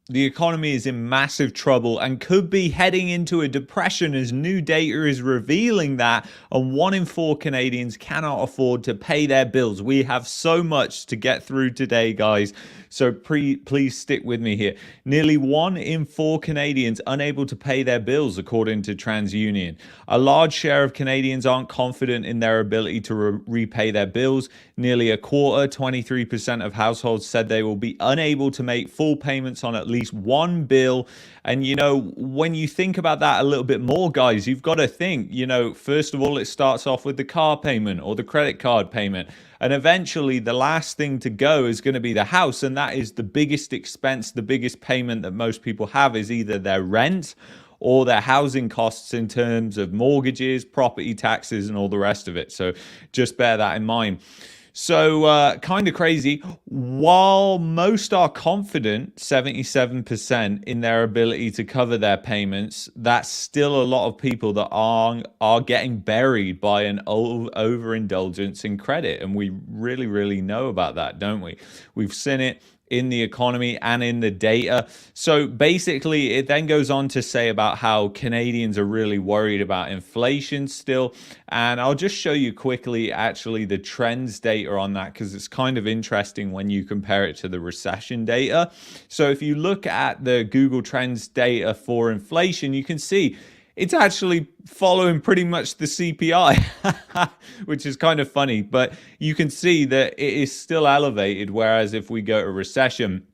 The economy is in massive trouble and could be heading into a depression as new data is revealing that, and 1 in 4 Canadians cannot afford to pay their bills. We have so much to get through today, guys. So please stick with me here. Nearly 1 in 4 Canadians unable to pay their bills, according to TransUnion. A large share of Canadians aren't confident in their ability to repay their bills. Nearly a quarter, 23% of households said they will be unable to make full payments on at least one bill. And, when you think about that a little bit more, guys, you've got to think, first of all, it starts off with the car payment or the credit card payment. And eventually, the last thing to go is going to be the house. And that is the biggest expense, the biggest payment that most people have is either their rent or their housing costs in terms of mortgages, property taxes, and all the rest of it. So just bear that in mind. So kind of crazy. While most are confident, 77%, in their ability to cover their payments, that's still a lot of people that are getting buried by an overindulgence in credit. And we really, really know about that, don't we? We've seen it in the economy and in the data. So basically, it then goes on to say about how Canadians are really worried about inflation still. And I'll just show you quickly, actually, the trends data on that, because it's kind of interesting when you compare it to the recession data. So if you look at the Google Trends data for inflation, you can see it's actually following pretty much the CPI, which is kind of funny, but you can see that it is still elevated. Whereas if we go to recession,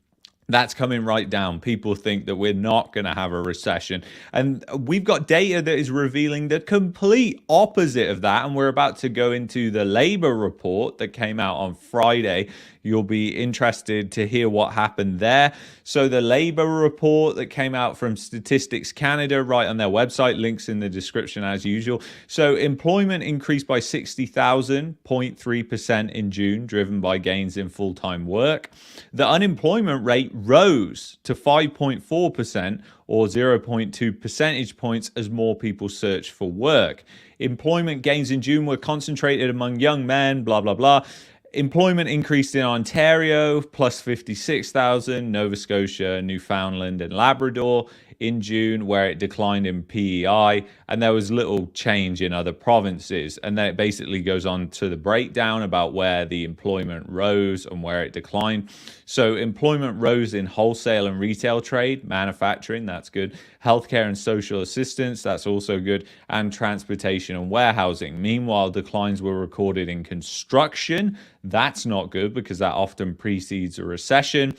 that's coming right down. People think that we're not going to have a recession. And we've got data that is revealing the complete opposite of that. And we're about to go into the labor report that came out on Friday. You'll be interested to hear what happened there. So the labor report that came out from Statistics Canada, right on their website, links in the description as usual. So employment increased by 60,000, 0.3% in June, driven by gains in full-time work. The unemployment rate rose to 5.4%, or 0.2 percentage points, as more people search for work. Employment gains in June were concentrated among young men, blah, blah, blah. Employment increased in Ontario, plus 56,000, Nova Scotia, Newfoundland, and Labrador in June, where it declined in PEI, and there was little change in other provinces. And then it basically goes on to the breakdown about where the employment rose and where it declined. So employment rose in wholesale and retail trade, manufacturing, that's good, healthcare and social assistance, that's also good, and transportation and warehousing. Meanwhile, declines were recorded in construction. That's not good because that often precedes a recession.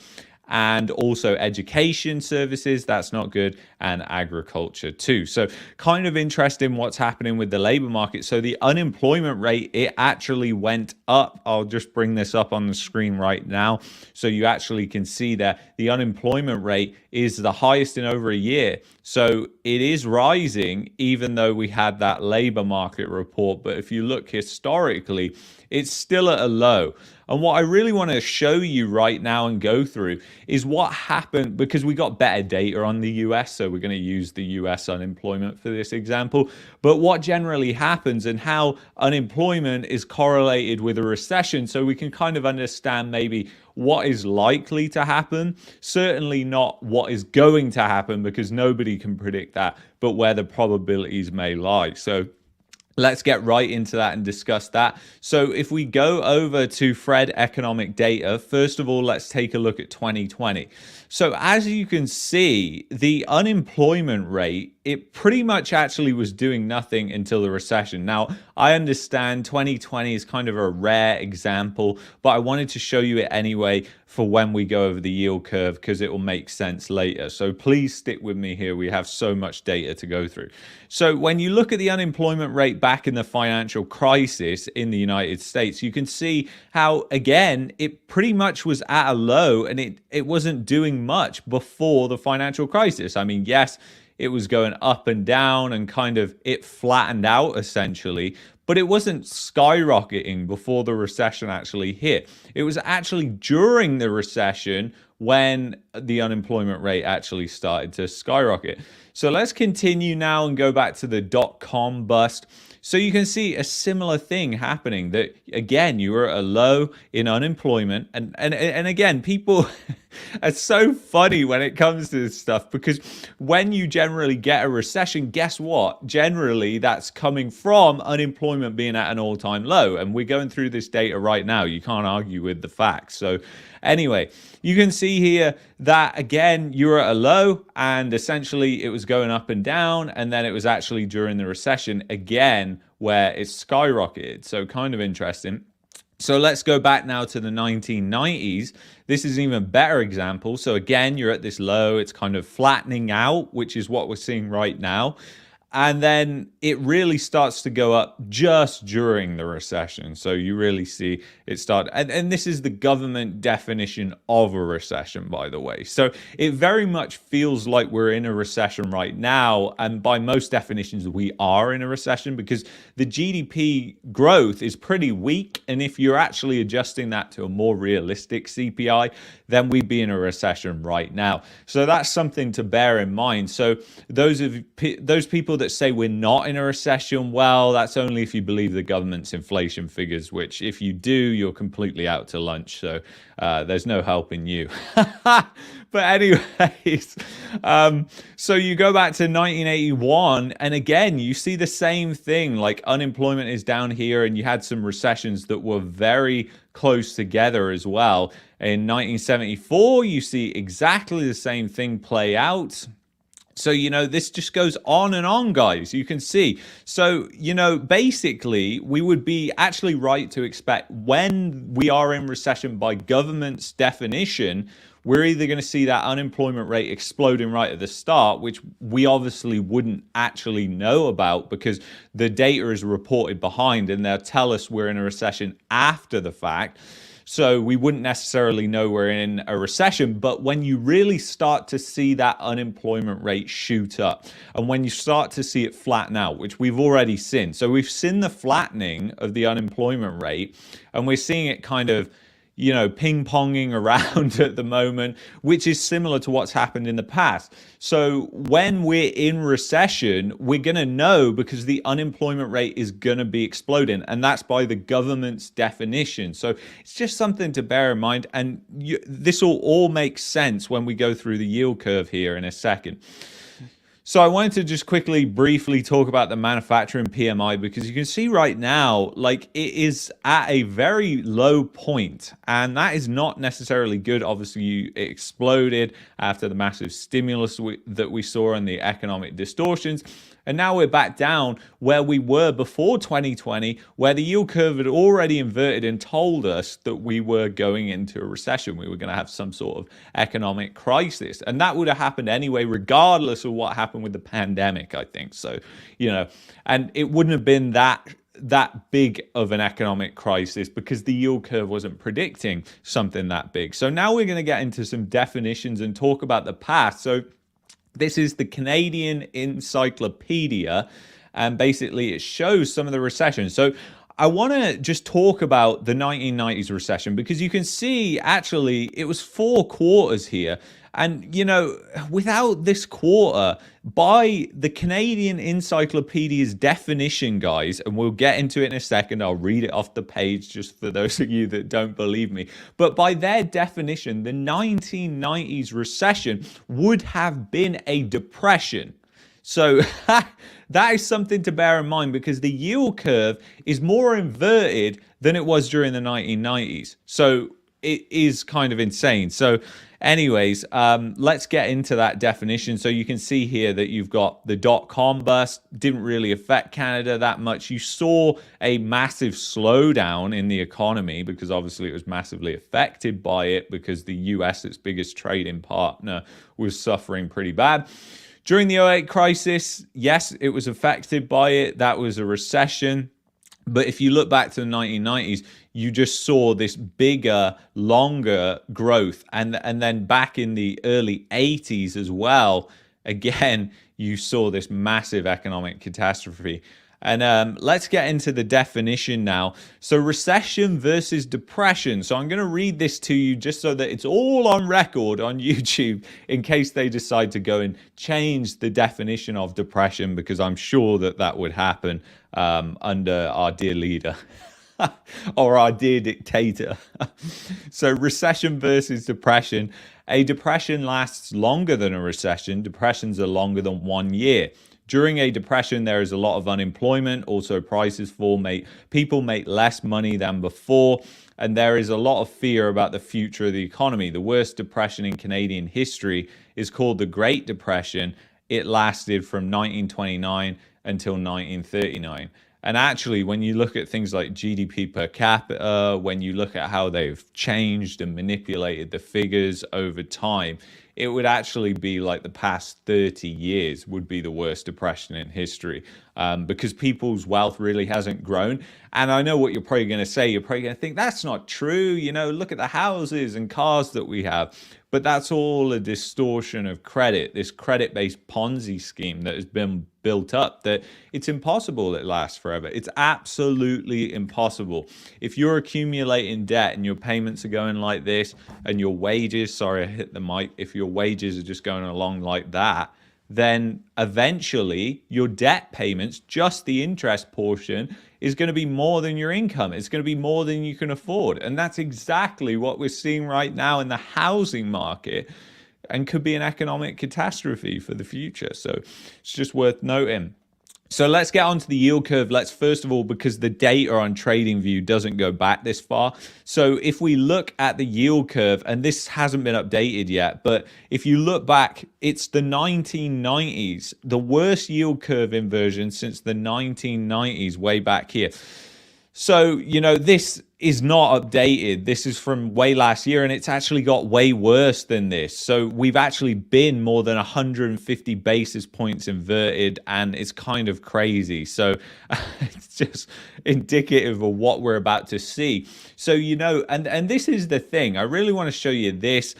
And also education services, that's not good, and agriculture too. So kind of interesting what's happening with the labor market. So the unemployment rate, it actually went up. I'll just bring this up on the screen right now so you actually can see that the unemployment rate is the highest in over a year. So it is rising, even though we had that labor market report. But if you look historically, it's still at a low. And what I really want to show you right now and go through is what happened, because we got better data on the US. So we're going to use the US unemployment for this example. But what generally happens and how unemployment is correlated with a recession, so we can kind of understand maybe what is likely to happen. Certainly not what is going to happen, because nobody can predict that, but where the probabilities may lie. So let's get right into that and discuss that. So if we go over to Fred economic data, first of all, let's take a look at 2020. So as you can see, the unemployment rate, it pretty much actually was doing nothing until the recession. Now, I understand 2020 is kind of a rare example, but I wanted to show you it anyway for when we go over the yield curve, because it will make sense later. So please stick with me here. We have so much data to go through. So when you look at the unemployment rate back in the financial crisis in the United States, you can see how, again, it pretty much was at a low, and it wasn't doing much before the financial crisis. I mean, yes, it was going up and down and kind of it flattened out essentially. But it wasn't skyrocketing before the recession actually hit. It was actually during the recession when the unemployment rate actually started to skyrocket. So let's continue now and go back to the dot-com bust. So you can see a similar thing happening, that again, you were at a low in unemployment. And again, people are so funny when it comes to this stuff, because when you generally get a recession, guess what? Generally, that's coming from unemployment being at an all-time low. And we're going through this data right now. You can't argue with the facts. So anyway, you can see here that, again, you were at a low and essentially it was going up and down. And then it was actually during the recession again where it skyrocketed. So kind of interesting. So let's go back now to the 1990s. This is an even better example. So again, you're at this low. It's kind of flattening out, which is what we're seeing right now. And then it really starts to go up just during the recession. So you really see it start. And this is the government definition of a recession, by the way. So it very much feels like we're in a recession right now. And by most definitions, we are in a recession because the GDP growth is pretty weak. And if you're actually adjusting that to a more realistic CPI, then we'd be in a recession right now. So that's something to bear in mind. So those people that say we're not in a recession, well, that's only if you believe the government's inflation figures, which if you do, you're completely out to lunch. So there's no helping you. But anyways, so you go back to 1981, and again, you see the same thing. Like unemployment is down here, and you had some recessions that were very close together as well. In 1974, you see exactly the same thing play out. So, this just goes on and on, guys. You can see. So, basically, we would be actually right to expect when we are in recession by government's definition, we're either going to see that unemployment rate exploding right at the start, which we obviously wouldn't actually know about because the data is reported behind and they'll tell us we're in a recession after the fact. So we wouldn't necessarily know we're in a recession, but when you really start to see that unemployment rate shoot up and when you start to see it flatten out, which we've already seen. So we've seen the flattening of the unemployment rate and we're seeing it kind of ping-ponging around at the moment, which is similar to what's happened in the past. So when we're in recession, we're going to know because the unemployment rate is going to be exploding, and that's by the government's definition. So it's just something to bear in mind, and this will all make sense when we go through the yield curve here in a second. So I wanted to just quickly, briefly talk about the manufacturing PMI because you can see right now, like it is at a very low point, and that is not necessarily good. Obviously, it exploded after the massive stimulus that we saw and the economic distortions. And now we're back down where we were before 2020, where the yield curve had already inverted and told us that we were going into a recession. We were going to have some sort of economic crisis. And that would have happened anyway, regardless of what happened with the pandemic, I think. So, and it wouldn't have been that big of an economic crisis because the yield curve wasn't predicting something that big. So now we're going to get into some definitions and talk about the past. So this is the Canadian Encyclopedia, and basically it shows some of the recessions. So I want to just talk about the 1990s recession because you can see actually it was 4 quarters here. And, without this quarter, by the Canadian Encyclopedia's definition, guys, and we'll get into it in a second. I'll read it off the page just for those of you that don't believe me. But by their definition, the 1990s recession would have been a depression. So that is something to bear in mind because the yield curve is more inverted than it was during the 1990s. So it is kind of insane. So anyways, let's get into that definition. So you can see here that you've got the dot-com bust didn't really affect Canada that much. You saw a massive slowdown in the economy because obviously it was massively affected by it because the US, its biggest trading partner, was suffering pretty bad. During the 2008 crisis, yes, it was affected by it. That was a recession. But if you look back to the 1990s, you just saw this bigger, longer growth. And then back in the early 80s as well, again, you saw this massive economic catastrophe. And let's get into the definition now. So recession versus depression. So I'm going to read this to you just so that it's all on record on YouTube in case they decide to go and change the definition of depression, because I'm sure that that would happen under our dear leader. Or our dear dictator. So recession versus depression. A depression lasts longer than a recession. Depressions are longer than 1 year. During a depression, there is a lot of unemployment. Also, prices fall. People make less money than before. And there is a lot of fear about the future of the economy. The worst depression in Canadian history is called the Great Depression. It lasted from 1929 until 1939. And actually, when you look at things like GDP per capita, when you look at how they've changed and manipulated the figures over time, it would actually be like the past 30 years would be the worst depression in history, because people's wealth really hasn't grown. And I know what you're probably going to say. You're probably going to think that's not true. You know, look at the houses and cars that we have. But that's all a distortion of credit, this credit-based Ponzi scheme that has been built up, that it's impossible it lasts forever. It's absolutely impossible. If you're accumulating debt and your payments are going like this, and your wages, sorry, I hit the mic, if your wages are just going along like that, then eventually your debt payments, just the interest portion, is going to be more than your income. It's going to be more than you can afford. And that's exactly what we're seeing right now in the housing market, and could be an economic catastrophe for the future. So it's just worth noting. So let's get onto the yield curve. Let's first of all, because the data on TradingView doesn't go back this far. So if we look at the yield curve, and this hasn't been updated yet, but if you look back, it's the 1990s, the worst yield curve inversion since the 1990s, way back here. So, you know, this is not updated. This is from way last year, and it's actually got way worse than this. So we've actually been more than 150 basis points inverted, and it's kind of crazy. So it's just indicative of what we're about to see. So, you know, and this is the thing. I really want to show you this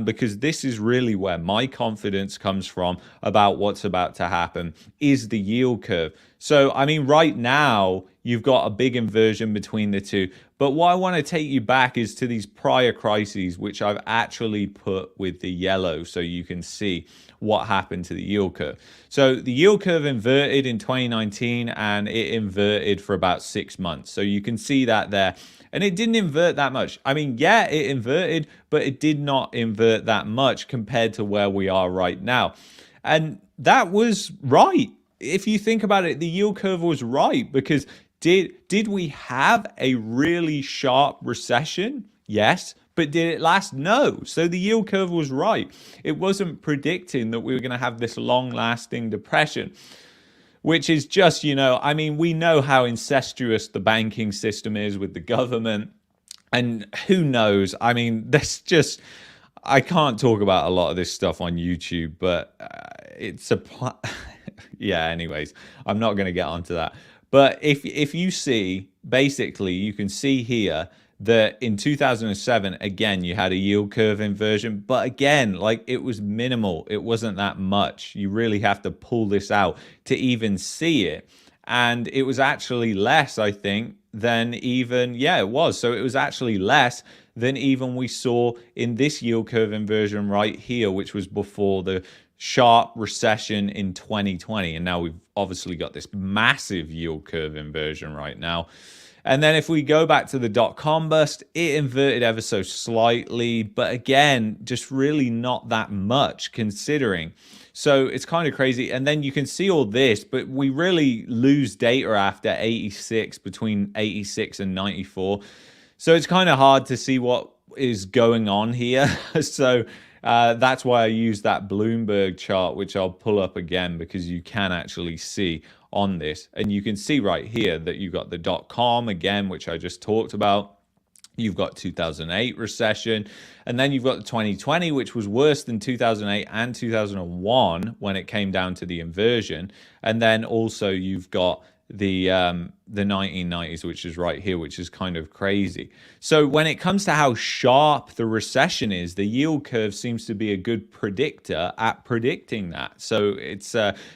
because this is really where my confidence comes from about what's about to happen, is the yield curve. So, I mean, right now, you've got a big inversion between the two. But what I want to take you back is to these prior crises, which I've actually put with the yellow so you can see what happened to the yield curve. So the yield curve inverted in 2019, and it inverted for about 6 months. So you can see that there. And it didn't invert that much. I mean, yeah, it inverted, but it did not invert that much compared to where we are right now. And that was right. If you think about it, the yield curve was right, because did we have a really sharp recession? Yes. But did it last? No. So the yield curve was right. It wasn't predicting that we were going to have this long-lasting depression, which is just, you know, I mean, we know how incestuous the banking system is with the government, and who knows? I mean, that's just, I can't talk about a lot of this stuff on YouTube, but it's a yeah, anyways, I'm not going to get onto that. But if you see, basically, you can see here that in 2007, again, you had a yield curve inversion. But again, like, it was minimal. It wasn't that much. You really have to pull this out to even see it. And it was actually less, I think, than even, yeah, it was. So it was actually less than even we saw in this yield curve inversion right here, which was before the sharp recession in 2020. And now we've obviously got this massive yield curve inversion right now. And then if we go back to the dot-com bust, it inverted ever so slightly, but again, just really not that much considering. So it's kind of crazy. And then you can see all this, but we really lose data after 86, between 86 and 94. So it's kind of hard to see what is going on here. So that's why I use that Bloomberg chart, which I'll pull up again, because you can actually see on this. And you can see right here that you've got the dot-com again, which I just talked about. You've got 2008 recession, and then you've got the 2020, which was worse than 2008 and 2001 when it came down to the inversion. And then also you've got the 1990s, which is right here, which is kind of crazy. So when it comes to how sharp the recession is, the yield curve seems to be a good predictor at predicting that. So it's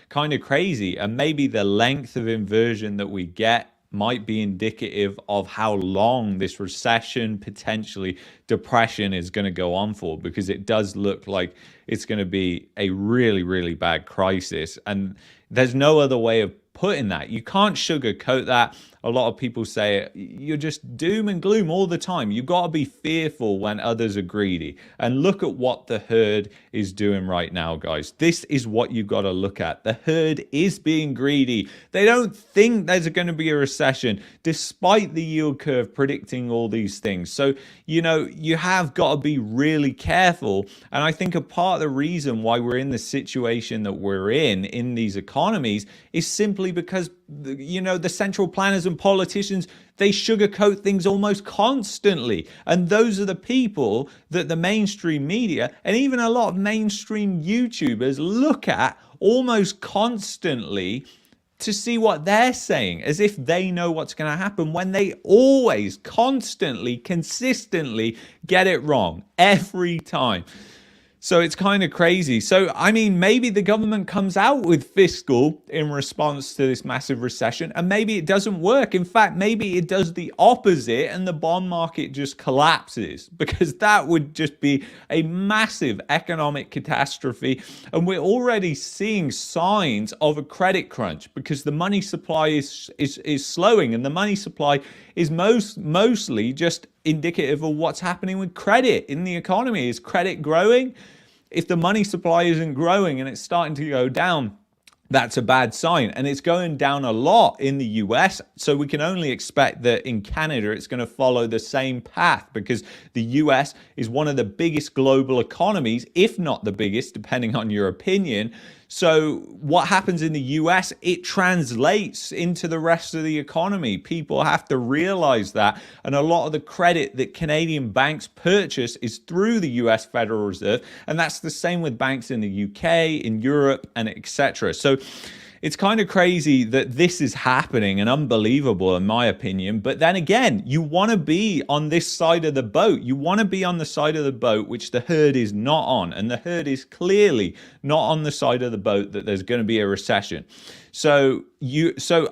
kind of crazy. And maybe the length of inversion that we get might be indicative of how long this recession, potentially depression, is going to go on for, because it does look like it's going to be a really, really bad crisis. And there's no other way of putting that. You can't sugarcoat that. A lot of people say you're just doom and gloom all the time. You've got to be fearful when others are greedy. And look at what the herd is doing right now, guys. This is what you've got to look at. The herd is being greedy. They don't think there's going to be a recession, despite the yield curve predicting all these things. So, you know, you have got to be really careful. And I think a part of the reason why we're in the situation that we're in these economies is simply because, you know, the central planners and politicians, they sugarcoat things almost constantly. And those are the people that the mainstream media and even a lot of mainstream YouTubers look at almost constantly to see what they're saying, as if they know what's going to happen, when they always, constantly, consistently get it wrong every time. So it's kind of crazy. So, I mean, maybe the government comes out with fiscal in response to this massive recession, and maybe it doesn't work. In fact, maybe it does the opposite and the bond market just collapses, because that would just be a massive economic catastrophe. And we're already seeing signs of a credit crunch, because the money supply is slowing, and the money supply is mostly just indicative of what's happening with credit in the economy. Is credit growing? If the money supply isn't growing and it's starting to go down, that's a bad sign. And it's going down a lot in the US. So we can only expect that in Canada, it's going to follow the same path, because the US is one of the biggest global economies, if not the biggest, depending on your opinion. So what happens in the US, it translates into the rest of the economy. People have to realize that. And a lot of the credit that Canadian banks purchase is through the US Federal Reserve. And that's the same with banks in the UK, in Europe, and etc. So it's kind of crazy that this is happening, and unbelievable in my opinion. But then again, you want to be on this side of the boat. You want to be on the side of the boat which the herd is not on. And the herd is clearly not on the side of the boat that there's going to be a recession. So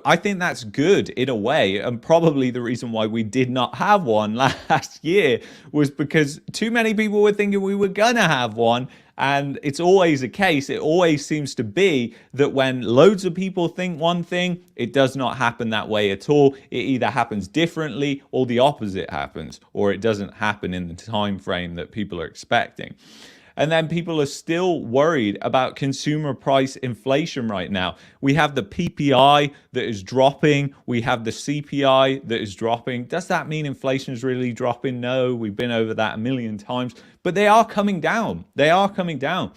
I think that's good in a way. And probably the reason why we did not have one last year was because too many people were thinking we were going to have one. And it's always a case, it always seems to be that when loads of people think one thing, it does not happen that way at all. It either happens differently or the opposite happens, or it doesn't happen in the time frame that people are expecting. And then people are still worried about consumer price inflation right now. We have the PPI that is dropping. We have the CPI that is dropping. Does that mean inflation is really dropping? No, we've been over that a million times, but they are coming down. They are coming down.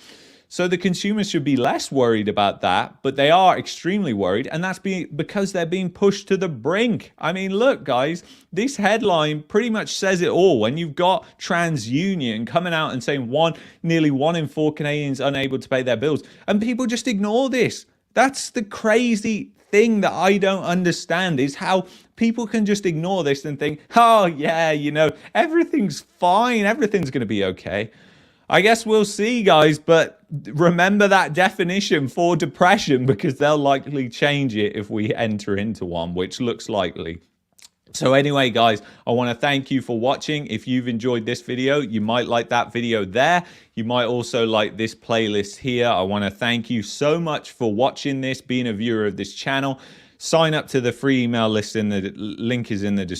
So the consumers should be less worried about that, but they are extremely worried, and that's because they're being pushed to the brink. I mean, look, guys, this headline pretty much says it all. When you've got TransUnion coming out and saying nearly 1 in 4 Canadians unable to pay their bills, and people just ignore this. That's the crazy thing that I don't understand, is how people can just ignore this and think, oh yeah, you know, everything's fine, everything's going to be okay. I guess we'll see, guys, but remember that definition for depression, because they'll likely change it if we enter into one, which looks likely. So anyway, guys, I want to thank you for watching. If you've enjoyed this video, you might like that video there. You might also like this playlist here. I want to thank you so much for watching this, being a viewer of this channel. Sign up to the free email list, the link is in the description.